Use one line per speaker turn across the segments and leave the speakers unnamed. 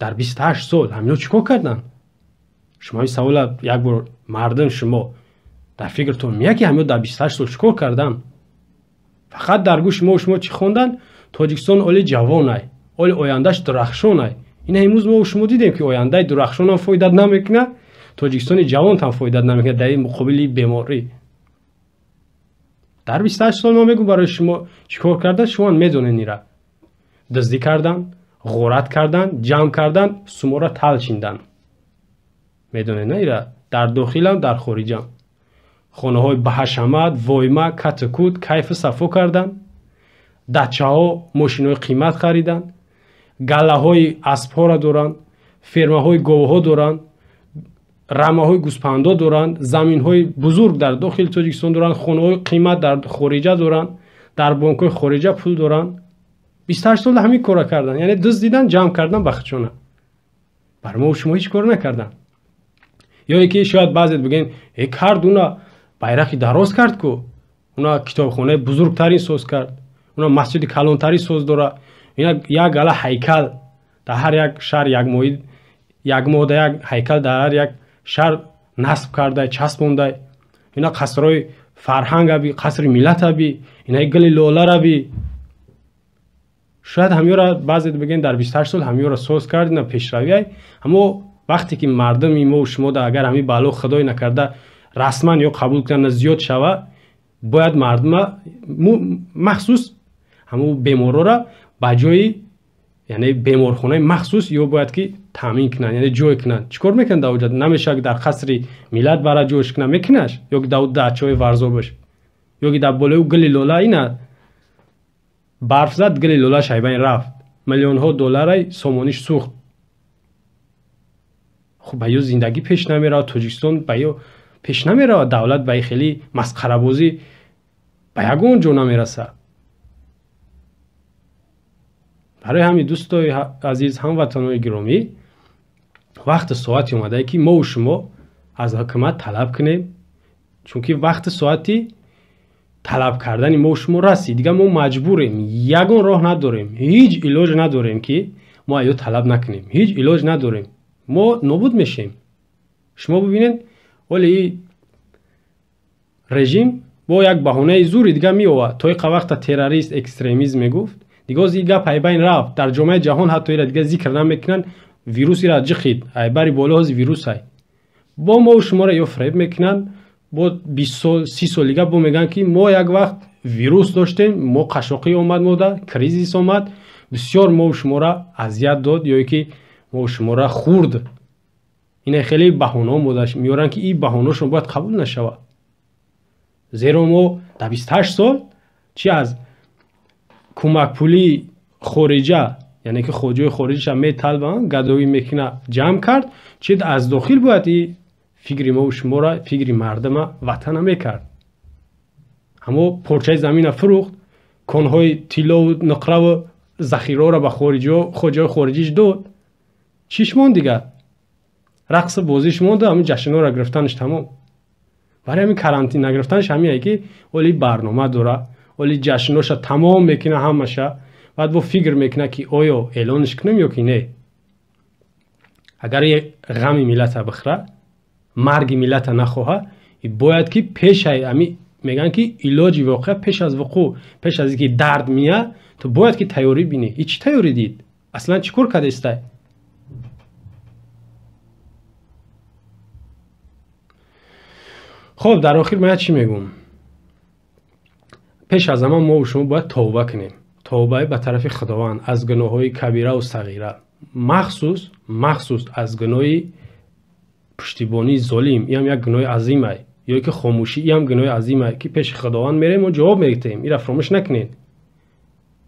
در 28 سال همینا چیکار کردن؟ شما این سوال یک بار مردم شما در فکرتون میاد که همینا در 28 سال چیکار کردن؟ فقط در گوش ما و شما چی خوندن؟ تاجیکستان اولی جوانه، اولی آیندهش درخشانه. این امروز ما و شما دیدیم که آینده درخشان هم فایده نمیکنه، تاجیکستان جوان هم فایده نمیکنه در مقابل بیماری. در 28 سال ما میگم برای شما چیکار کردن؟ شما میدونین ایرا دزدی کردن، غارت کردن، جمع کردن، سومو را تل چیندن. میدونین ایرا در داخل هم در خارج هم خانه های بحشمت، وایمه، کتکوت، کیف صفا کردن، دچه ها ماشین های قیمت خریدن، گله های اسب ها را دارن، فرمه های گاوه ها دارن، رمه های گوسپندا دارن، زمین های بزرگ در داخل تاجیکستان دارن، خانه های قیمت در خارجه دارن، در بانک های خارجه پول دارن. 28 سال همین کارا کردن، یعنی دزدیدن، جمع کردن، بخشونه. برای ما و شما هیچ کار نکردن. یا یکی شاید بعضی بگین ای کرد اونا bayrakı دراز کرد کو، اونا کتابخانه بزرگترین ساز کرد، اونا مسجد کلانتری ساز داره، اینا یک گله هیکل در هر یک شهر یک ماه یک هیکل در هر یک شهر نصب کرده، چسبونده. اینا قصرهای فرهنگ ابی، قصر ملت ابی، اینا گلی لولا ابی. شاید همیورا بعضی بگین در 28 سال همیورا ساز کرد، اینا پیشروی. اما وقتی که مردم ما و شما اگر همین بالا خدای نکرده رسما یا قبول کردن زیاد شوه، باید مردم مخصوص همو بیمارا را بجای یعنی بیمارخانه مخصوص یا باید که تامین کنن، یعنی جای کنن. چیکار میکنن در وجود؟ نمیشه که در قصر ملت برای جوش کنن، میکنش یا که در دچای ورزا باشه، یا که در بالای گلی لولا اینا برف زد، گلی لولا شایبین رفت، میلیون ها دلار سامانیش سوخت. خب باید زندگی پیش نمیره، تاجیکستان باید پیش نمیره، دولت باید خیلی مسخره بازی به یگون جا نمیرسه. برای همین دوستای عزیز، هموطنان گرامی، وقت ساعتی اومده که ما و شما از حکومت طلب کنیم، چون که وقت ساعتی طلب کردن ما و شما رسید. دیگه ما مجبوریم، یگان راه نداریم، هیچ علاج نداریم که ما ایو طلب نکنیم، هیچ علاج نداریم، ما نابود میشیم. شما ببینید ولی رژیم با یک بهانه زوری دیگه میآورد. تا یک وقت تروریست اکستریمیسم میگفت، دیگه از دیگه پایبین رفت. در جامعه جهان حتی ایرا دیگه ذکر نمیکنن، ویروسی را جخید ای بری بالا از ویروس های. با ما و شما را یا فریب میکنن، با 20 سال 30 سال دیگه با میگن که ما یک وقت ویروس داشتیم، ما قشاقی اومد، مودا کریزیس اومد، بسیار ما و شما را اذیت داد یا که ما و شما را خورد. این خیلی بهانه مودش میارن که این بهانه‌شون باید قبول نشوه. زیرا ما در 28 سال چی از کمک پولی خارجه، یعنی که خودجوی خارجش هم میطلبن، گدایی میکنه جمع کرد، چی از داخل باید این فکری ما و شما را، فکری مردم وطن میکرد. اما پرچه زمین فروخت، کنهای طلا و نقره و ذخیره را به خودجوی خارجیش داد. چیش مون دیگه؟ رقص بازیش مونده، همین جشن‌ها را گرفتنش تمام. برای همین کرانتین نگرفتنش همینه که ولی برنامه داره، ولی جشن‌هاش تمام میکنه همشه، بعد با فکر میکنه که آیا اعلانش کنم یا که نه. اگر یک غم ملت بخره، مرگ ملت نخواه، باید که پیش همی میگن که علاج واقع پیش از وقوع، پیش از اینکه درد میاد، تو باید که تیاری بینی. هیچ تیاری دید؟ اصلا چیکار کرده است؟ خب در آخر من چی میگم؟ پیش از همه ما و شما باید توبه کنیم، توبه به طرف خداوند از گناههای کبیره و صغیره، مخصوص از گناه پشتیبانی ظالم. این هم یک گناه عظیمه، یا که خاموشی، این هم گناه عظیمه که پیش خداوند میریم و جواب میگیم. این را فراموش نکنید.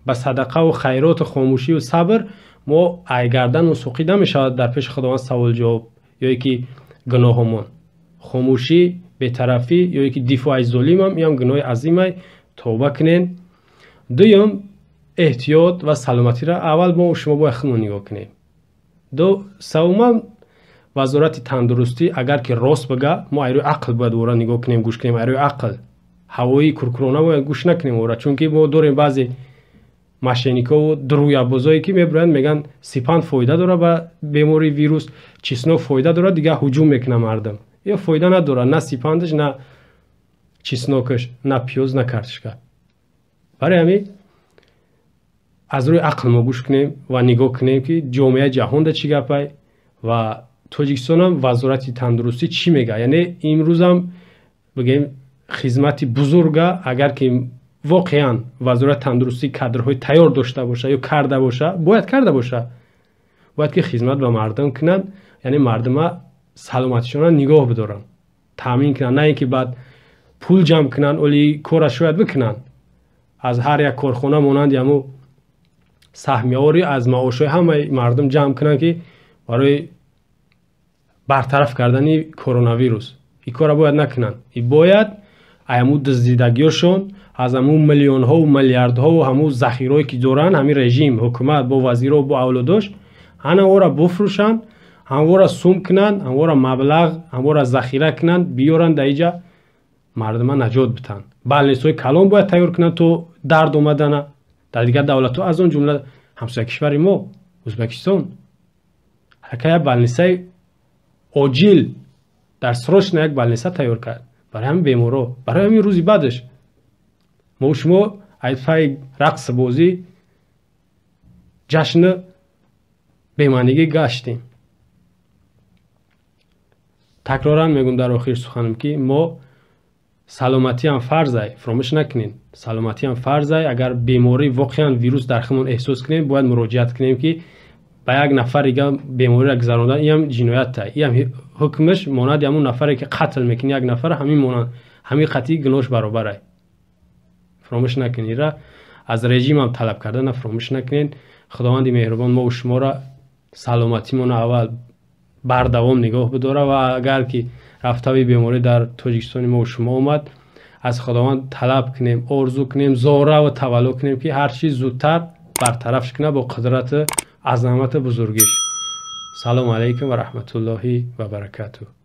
با صدقه و خیرات و خاموشی و صبر ما ایگردن و سوقیده میشود در پیش خداوند سوال جواب. یا که گناهمون خاموشی، بی‌طرفی، یا که دفاع از ظالم هم، این هم گناه عظیمه. توبه کنین. دوم احتیاط و سلامتی را اول ما و شما باید خودمون نگاه کنیم. سوم وزارت تندرستی اگر که راست بگه، ما ایروی عقل باید اورا نگاه کنیم، گوش کنیم. ایروی عقل، هوایی کرکرونه باید گوش نکنیم اورا، چون که ما داریم بعضی машиника و друябозایی که میبرند میگن سپند فایده داره به بیماری ویروس، چسناک فایده داره، دیگه هجوم میکنه مردم. یا فایده نداره، نه سپندش، نه چسناکش، نه پیاز، نه کارتشکا. برای همین از روی عقل ما گوش کنیم و نگاه کنیم که جامعه جهان ده چی گپه و تاجیکستان هم وزارت تندرستی چی میگه. یعنی امروز هم بگیم خدمت بزرگه، اگر که واقعا وزارت تندرستی کادرهای تیار داشته باشه یا کرده باشه، باید کرده باشه، باید که خدمت به مردم کنن، یعنی مردم سلامتیشون نگاه بدارن، تامین کنن، نه اینکه بعد پول جمع کنن ولی کارش شاید بکنن. از هر یک کارخانه مانند یمو سهمیه‌واری از معاشهای همه مردم جمع کنن که برای برطرف کردن کرونا ویروس. این کار باید نکنن. این باید ایمو دزدیدگیشون از همون میلیون ها و میلیارد ها و همون ذخیرهایی که دارن، همین رژیم حکومت با وزیرا و با اولاداش، انا را بفروشن، هم را سوم کنن، هم را مبلغ، هم را ذخیره کنن، بیارن در اینجا مردم نجات بدن. بالنسای کلان باید تیار کنن تو درد اومدن در دیگر دولت ها، از اون جمله همسایه کشور ما ازبکستان. حکایت بالنسای عاجل در سروشن یک بالنسه تیار کرد برای همین بیمارا، برای همین روزی بعدش ما و شما ایفای رقص بازی جشن بیمانگی گشتیم. تکرارا میگم در آخر سخنم که ما سلامتی هم فرضه، فراموش نکنین، سلامتی هم فرضه. اگر بیماری واقعا ویروس در خمون احساس کنیم باید مراجعت کنیم که با یک نفر دیگه بیماری را گذراندن، این هم جنایت است. این هم حکمش مانند همون نفری که قتل میکنه یک نفر، همین مانند همین قطعی گناهش برابره. فراموش نکنین را از رژیم هم طلب کردن فراموش نکنین. خداوند مهربان ما و شما را سلامتیمون اول بردوام نگاه بداره و اگر که رفتوی بیماری در تاجیکستان ما و شما اومد، از خداوند طلب کنیم، آرزو کنیم، زاره و تولا کنیم که هر چیز زودتر برطرفش کنه با قدرت عظمت بزرگیش. سلام علیکم و رحمت الله و برکاته.